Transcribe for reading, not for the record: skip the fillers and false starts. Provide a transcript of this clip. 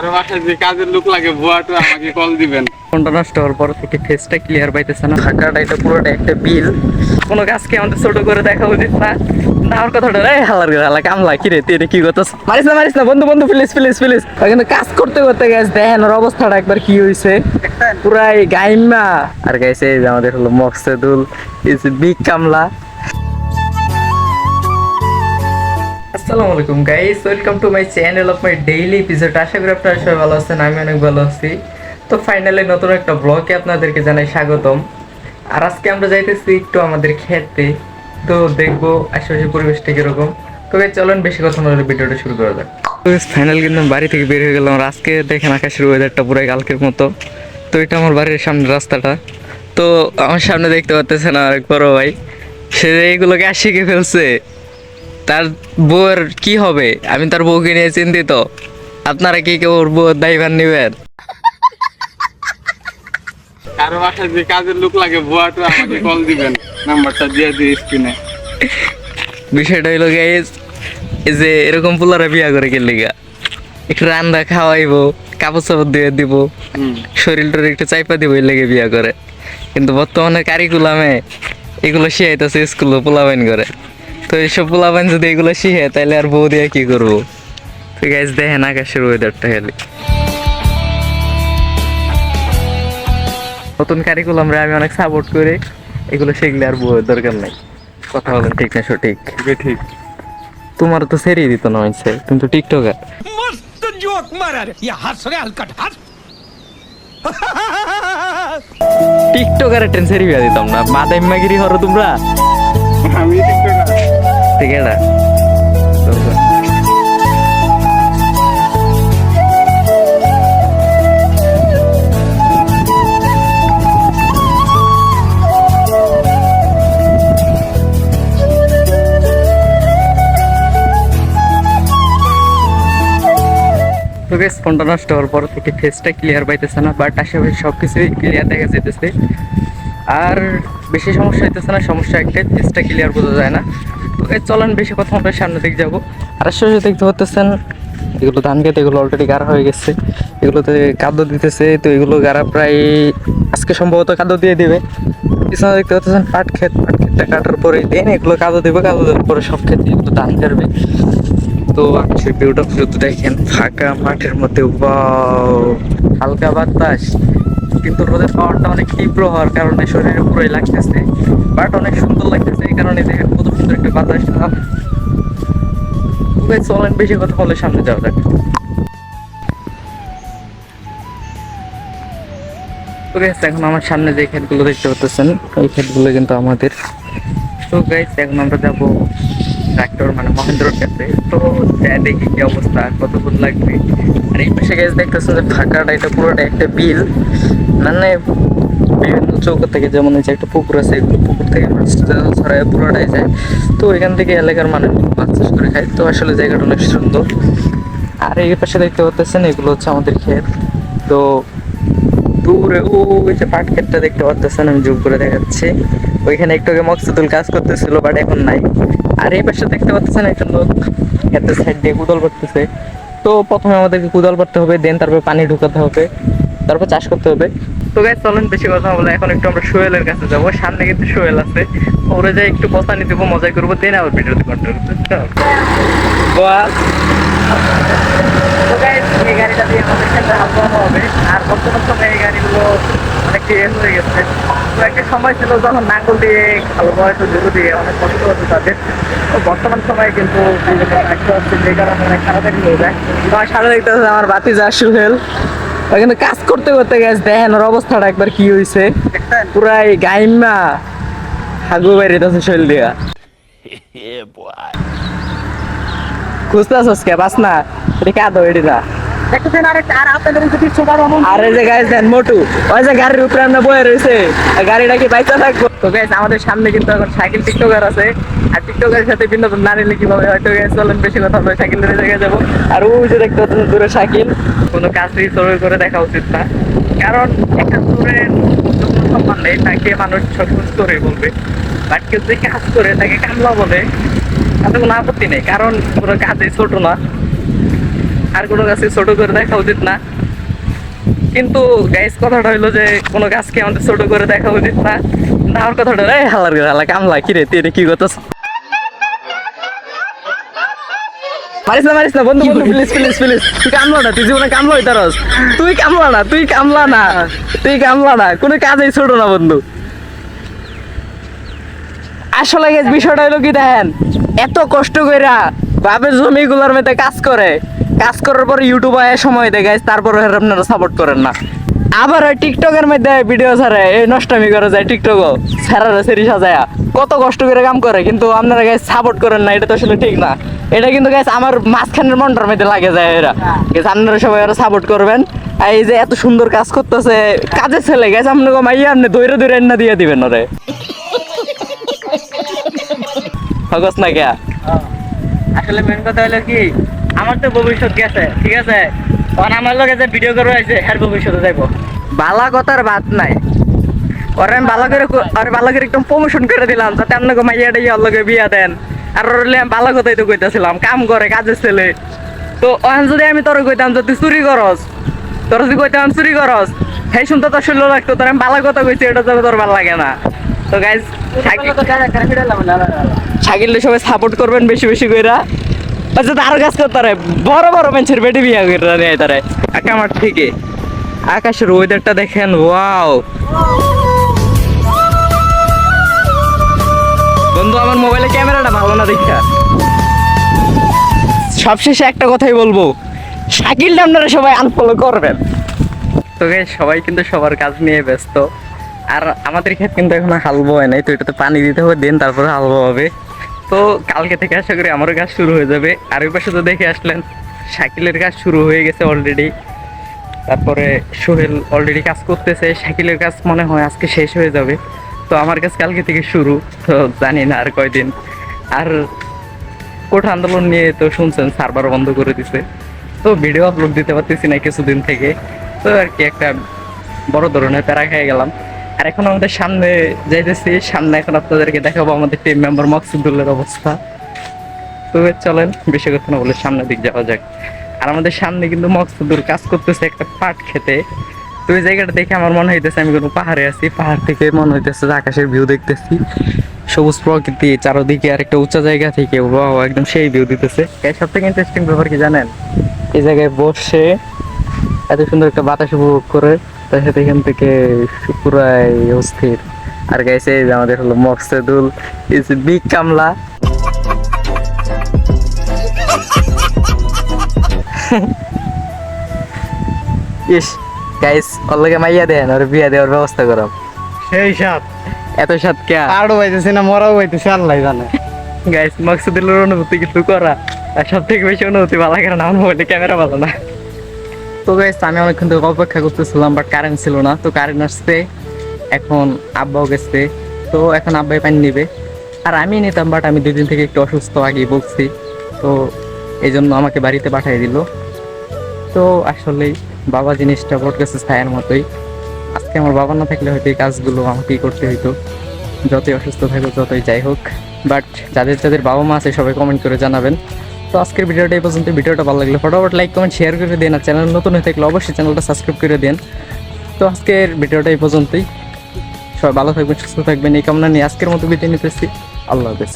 কারো বাসায় যে কাজের লোক লাগে বুয়াটা আমাকে কল দিবেন। ফোনটা নষ্ট হওয়ার পর থেকে ফেসটা ক্লিয়ার পাইতেছে না, ঢাকাটা এটা পুরোটা একটা বিল। কোনো কাজকে আমাদের ছোট করে দেখা উচিত না। আমার কথাটা হালার করে হালা কামলা কিরে তুই এটা কি করতেছ? মারিস না বন্ধু বন্ধু প্লিজ প্লিজ প্লিজ। কিন্তু কাজ করতে করতে গেছে দেখেন ওর অবস্থাটা একবার কি হয়েছে, পুরাই গাইমা। আর গাইছে এই যে আমাদের হলো মকসেদুল ইজ বিগ কামলা। আসসালামু আলাইকুম guys, welcome to my channel of my daily episode. আশা করি আপনারা সবাই ভালো আছেন, আমি অনেক ভালো আছি। তো ফাইনালি নতুন একটা ব্লগে আপনাদেরকে জানাই স্বাগতম। আর আজকে আমরা যাইতেছি একটু আমাদের খেতে, তো দেখবো আশেপাশে পরিবেশটা কিরকম। তো চলেন বেশি কথা না বলে ভিডিওটা শুরু করা যাক। তো ফাইনাল কিন্তু আমি বাড়ি থেকে বের হয়ে গেলাম। আর আজকে দেখেন আকাশের ওয়েদারটা পুরো কালকের মতো। তো এটা আমার বাড়ির সামনে রাস্তাটা। তো আমার সামনে দেখতে পাচ্ছেন আরেক বড় ভাই, সে এইগুলোকে শিখে ফেলছে। তার বউয়ের কি হবে, আমি তার বউকে নিয়ে চিন্তিত। আপনারা কি কেউ ওর বউয়ের দায়ভার নেবেন? কারো বাসায় যে কাজের লোক লাগে বুয়াটা আমাকে কল দিবেন, নাম্বারটা দিয়ে দিই স্ক্রিনে। বিষয়টা হইলো গাইস, এই যে এরকম পোলারা বিয়া করে গেলে গা একটু রান্না খাওয়াইবো, কাপড় চাপড় দিয়ে দিব, শরীরটার একটু চাইপা দিব, এই লেগে বিয়া করে। কিন্তু বর্তমানে কারিকুলামে এগুলো শিখাইতেছে স্কুলে পোলাবাইন করে। তো এইসব পোলাবাইন যদি এগুলো শিখে তাহলে আর বউ দিয়ে কি করবো? তো গাইস দেখেন আকাশের ওয়েদারটা খালি। নতুন কারিকুলামরে আমি অনেক সাপোর্ট করি, এগুলো শিখলে আর বউয়ের দরকার নাই। কথা বলেন ঠিক না সঠিক? ঠিক। তোমার তো সেরিয়ে দিত না হয়েছে, তুমি তো টিকটকার। मस्त जोक मारा रे ये हंस रे हलकट हंस টিকটকারের টেন সেরিয়ে দিতাম না, মাদাই মাগিরি হরো তোমরা। আমি টিকটকার। ঠিক আছে ফোনটা নষ্ট হওয়ার পর থেকে ফেসটা ক্লিয়ার পাইতেছে না, বাট আশেপাশে সবকিছুই ক্লিয়ার দেখা যেতেছে। আর বেশি সমস্যা হইতেছে না, সমস্যা একটাই, ফেসটা ক্লিয়ার বোঝা যায় না। তো চলেন বেশি কথা আমরা সামনে দিকে যাবো। আর আশেপাশে দেখতে পাচ্ছেন এগুলো ধান খেতে, এগুলো অলরেডি গাড়া হয়ে গেছে, এগুলোতে কাদো দিতেছে। তো এগুলো গাড়া প্রায় আজকে সম্ভবত কাদো দিয়ে দিবে। পিছনে দেখতে পাচ্ছেন পাট ক্ষেতটা কাটার পরে দেন এগুলো কাদো দেবে, কাদো দেওয়ার পরে সব ক্ষেত্রে এগুলো ধান কাটবে। তো আকাশের ভিউটা শুধু দেখেন, ফাঁকা মাঠের মধ্যে হালকা বাতাস, কিন্তু রোদের পাওয়ারটা অনেক তীব্র হওয়ার কারণে শরীরে পুরোই লাগতেছে, বাট অনেক সুন্দর লাগতেছে। এই কারণে দেখেন কত সুন্দর একটা বাতাস। চলেন বেশি কথা বলে সামনে যাওয়া যাক। তো গাইস এখন আমার সামনে যে ক্ষেতগুলো দেখতে পাচ্ছেন, এই ক্ষেতগুলো কিন্তু আমাদের। তো গাইস এখন আমরা যাবো ট্রাক্টর মানে মহেন্দ্রর কাছে। তো দেখি কি অবস্থা, কতক্ষণ লাগবে। আর এই পাশে গাইস দেখতেছেন যে ফাঁকাটা এটা পুরোটা একটা বিল, মানে বিভিন্ন চৌকো থেকে, যেমন এই যে একটা পুকুর আছে, এগুলো পুকুর থেকে মাছ ছড়ায় পুরোটাই যায়। তো এখান থেকে এলাকার মানুষ মাছ চাষ করে খায়। তো আসলে জায়গাটা অনেক সুন্দর। আর এই পাশে দেখতে পাচ্ছেন এগুলো হচ্ছে আমাদের ক্ষেত। তো দূরে ওই যে পাট ক্ষেতটা দেখতে পাচ্ছেন, আমি জুম করে দেখাচ্ছি। ওইখানে একটু আগে মকসুদুল কাজ করতেছিল, বাট এখন নাই। আর এই পাশে দেখতে পাচ্ছেন একটা লোক ক্ষেতের সাইড দিয়ে কুদাল করতেছে। তো প্রথমে আমাদেরকে কুদাল করতে হবে, দেন তারপর পানি ঢুকাতে হবে, তারপর চাষ করতে হবে। তো গাইস চলেন বেশি কথা বলে এখন একটু আমরা সোহেলের কাছে যাবো। সামনে কিন্তু সোহেল আছে, ওরে যাই একটু বসানি দেবো, মজা করবো, দেন আবার ভিডিওতে কন্ট্রোল করতে হবে। তো গাইস এই গাড়িটা দিয়ে আমাদের ক্ষেত্রে হাত পাওয়া হবে। আর বর্তমান সময়ে এই গাড়িগুলো অনেক চেঞ্জ হয়ে গেছে। তো একটা সময় ছিল যখন নাঙ্গল দিয়ে ভালো বয়স জুড়ে দিয়ে অনেক কষ্ট হতো তাদের। তো বর্তমান সময়ে কিন্তু যে কারণে অনেক তাড়াতাড়ি হয়ে যায়। তো আমার সামনে দেখতে হচ্ছে আমার বাতিজা সোহেল, কিন্তু কাজ করতে করতে গেছে দেখেন ওর অবস্থাটা একবার কি হয়েছে, পুরাই গাইমা হাগু বাইরে সোহেল দিয়া। খুঁজতে আসছ কে বাস না, এটা কাঁদো এটি না। আরে যে গাইস দেন মোটু, ওই যে গাড়ির উপরে আমরা বয়ে রয়েছে, গাড়িটা কি বাইচা থাকবো? তো গাইস আমাদের সামনে কিন্তু এখন সাইকেল টিকটকার আছে। আর টিকটকারের সাথে বিনোদন না নিলে কিভাবে? হয়তো গাইস চলেন বেশি কথা বলে সাইকেল ধরে জায়গায় যাবো। আর ওই যে দেখতে পাচ্ছেন দূরে সাইকেল, কোনো কাজই চোর করে দেখা উচিত না, কারণ একটা চোরের কোনো সম্মান নেই, তাকে মানুষ সবসময় চোরে বলবে। বাট কেউ যে কাজ করে তাকে কামলা বলে, তাতে কোনো আপত্তি নেই, কারণ কোনো কাজই ছোট না। আর কোনো গাছকে ছোট করে দেখা উচিত না। কিন্তু গাইস কথাটা হইলো যে কোনো গাছকে আমাদের ছোট করে দেখা উচিত না। আমার কথাটা রে হালার হালা কামলা কি রে তুই কি করতেছ? মারিস না বন্ধু প্লিজ তুই কামলা না, তুই জীবনে কামলা হইতারস, তুই কামলা না কোনো কাজেই ছোট না বন্ধু। আসলে গাইস বিষয়টা হলো কি দেখেন, এত কষ্ট কইরা বাপের জমিগুলোর মধ্যে কাজ করার পর ইউটিউবে সময় দেয় গাইস, তারপরে আপনারা সাপোর্ট করেন না। আবার ওই টিকটকের মধ্যে ভিডিও ছাড়ে, এই নষ্টামি করে যায় টিকটকও ছাড়ারে সেরি সাজায়া, কত কষ্ট করে কাম করে, কিন্তু আপনারা গাইস সাপোর্ট করেন না, এটা তো আসলে ঠিক না। এটা কিন্তু গাইস আমার মাঝখানের মনটার মধ্যে লাগে যায় এরা গাইস, আপনারা সবাই ওরা সাপোর্ট করবেন। এই যে এত সুন্দর কাজ করতেছে, কাজের ছেলে গাইস, আপনাকে মাইয়া আপনি দৈরে এন্না দিয়ে দিবেন ওরে হগস না কে। আসলে মেন কথা হলো কি, আমার তো ভবিষ্যৎ গেছে, ঠিক আছে, কারণ আমার লোক যে ভিডিও করে আছে এর ভবিষ্যতে যাইবো, বালা কথার বাদ নাই। ওরে আমি ভালো করে একদম প্রমোশন করে দিলাম, যাতে আপনাকে মাইয়াটা ওর লগে বিয়া দেন। আর ওরলে আমি ভালো কথাই তো কইতাছিলাম, কাম করে কাজের ছেলে। তো ওখান যদি আমি তোর কইতাম যে তুই চুরি করস, তোর যদি কইতাম চুরি করস, সেই শুনতে তোর শুনলো লাগতো, তোর আমি ভালো কথা কইছি, এটা যাবে তোর ভালো লাগে না। তো গাইজ শাকিল সবাই সাপোর্ট করবেন বেশি বেশি কইরা, আচ্ছা আরো কাজ করতে পারে, বড় মানুষের বেটি বিয়া করে নেয় তারা। আমার থেকে আকাশের ওয়েদারটা দেখেন, ওয়াও বন্ধু আমার মোবাইলে ক্যামেরাটা ভালো না দেখা। সবশেষে একটা কথাই বলবো, শাকিল আপনারা সবাই আনফলো করবেন। তো গাইস সবাই কিন্তু সবার কাজ নিয়ে ব্যস্ত, আর আমাদের ক্ষেত কিন্তু এখন হালবো হয় নাই, তো এটাতে পানি দিতে হবে, দেন তারপরে হালবো হবে। তো কালকে থেকে আশা করি আমারও কাজ শুরু হয়ে যাবে। আর ওই পাশে তো দেখে আসলেন শাকিলের কাজ শুরু হয়ে গেছে অলরেডি, তারপরে সোহেল অলরেডি কাজ করতেছে, শাকিলের কাজ মনে হয় আজকে শেষ হয়ে যাবে। তো আমার কাজ কালকে থেকে শুরু, তো জানি না আর কয়দিন। আর কোঠা আন্দোলন নিয়ে তো শুনছেন সার্ভার বন্ধ করে দিছে, তো ভিডিও আপলোড দিতে পারতেছি না কিছুদিন থেকে। তো আর কি একটা বড় ধরনের প্যারা খেয়ে গেলাম। আর এখন আমাদের সামনে যাইতেছি, সামনে এখন আপনাদেরকে দেখাবো আমাদের টিম মেম্বার মকসুদুল্লাহর অবস্থা। তো চলেন বেশি কথা না বলে সামনের দিক যাওয়া যাক। আর আমাদের সামনে কিন্তু মকসুদুল কাজ করতেছে একটা পাট খেতে। তো ওই জায়গাটা দেখে আমার মনে হইতেছে আমি কোনো পাহাড়ে আছি, পাহাড় থেকে মনে হইতেছে যে আকাশের ভিউ দেখতেছি, সবুজ প্রকৃতি চারোদিকে, আর একটা উঁচা জায়গা থেকে ওয়াও একদম সেই ভিউ দিতেছে। সব থেকে ইন্টারেস্টিং ব্যাপার কি জানেন, এই জায়গায় বসে এত সুন্দর একটা বাতাস উপভোগ করে, তার সাথে এখান থেকে পুরাই অস্থির। আর গাইছে আমাদের হলো মকসুদুল ইজ বিগ কামলা। ইস গাইস ওর লগে মাইয়া দেন, ওর বিয়া দেওয়ার ব্যবস্থা করো। সেই সাত এত সাত কে আরো হইতেছে না, মরাও হইতেছে, আল্লাহ জানে। গাইস মকসুদুলের অনুভূতি কিন্তু করা, আর সব থেকে বেশি অনুভূতি ভালো লাগে না, আমার মোবাইলে ক্যামেরা ভালো না। তো গাইস আমি অনেকক্ষণ থেকে অপেক্ষা করতেছিলাম, বাট কারেন্ট ছিল না। তো কারেন্ট আসছে, এখন আব্বাও গেছে, তো এখন আব্বাই পানি নিবে। আর আমি নিতাম, বাট আমি 2 দিন থেকে একটু অসুস্থ, আগেই বলছি, তো এই জন্য আমাকে বাড়িতে পাঠিয়ে দিল। তো আসলেই বাবা জিনিসটা বট গেছে ছায়ার মতোই। আজকে আমার বাবা না থাকলে হয়তো এই কাজগুলো আমাকেই করতে হইতো, যতই অসুস্থ থাকুক, যতই যাই হোক। বাট যাদের বাবা মা আছে সবাই কমেন্ট করে জানাবেন। তো আজকের ভিডিওটা এই পর্যন্ত। ভিডিওটা ভালো লাগলে ফটাফট লাইক কমেন্ট শেয়ার করে দিন, আর চ্যানেল নতুন হয়ে থাকলে অবশ্যই চ্যানেলটা সাবস্ক্রাইব করে দিন। তো আজকের ভিডিওটা এই পর্যন্তই, সবাই ভালো থাকবেন, সুস্থ থাকবেন, এই কামনা নিয়ে আজকের মতো বিদায় নিতেছি। আল্লাহ হাফেজ।